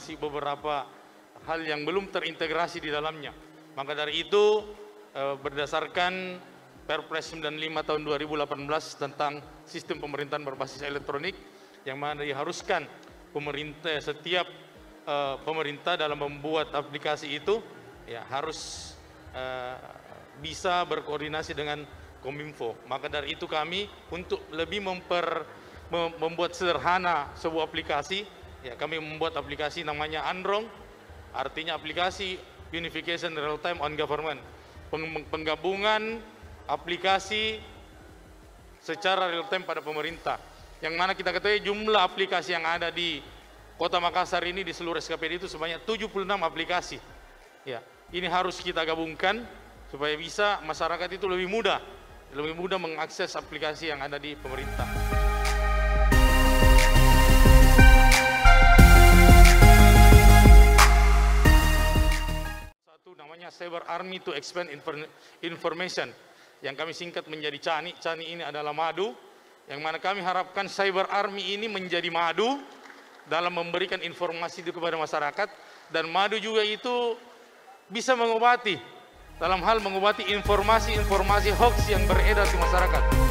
masih beberapa hal yang belum terintegrasi di dalamnya. Maka dari itu berdasarkan Perpres 95 tahun 2018 tentang sistem pemerintahan berbasis elektronik, yang mana diharuskan pemerintah, setiap pemerintah dalam membuat aplikasi itu ya harus bisa berkoordinasi dengan Kominfo. Maka dari itu kami untuk lebih membuat sederhana sebuah aplikasi, ya kami membuat aplikasi namanya Androng, artinya aplikasi Unification Real Time on Government, penggabungan aplikasi secara real time pada pemerintah. Yang mana kita ketahui jumlah aplikasi yang ada di Kota Makassar ini di seluruh SKPD itu sebanyak 76 aplikasi. Ya, ini harus kita gabungkan supaya bisa masyarakat itu lebih mudah mengakses aplikasi yang ada di pemerintah. Satu namanya Cyber Army to Expand Information, yang kami singkat menjadi CANI. CANI ini adalah madu, yang mana kami harapkan Cyber Army ini menjadi madu dalam memberikan informasi itu kepada masyarakat, dan madu juga itu bisa mengobati, dalam hal mengobati informasi-informasi hoax yang beredar di masyarakat.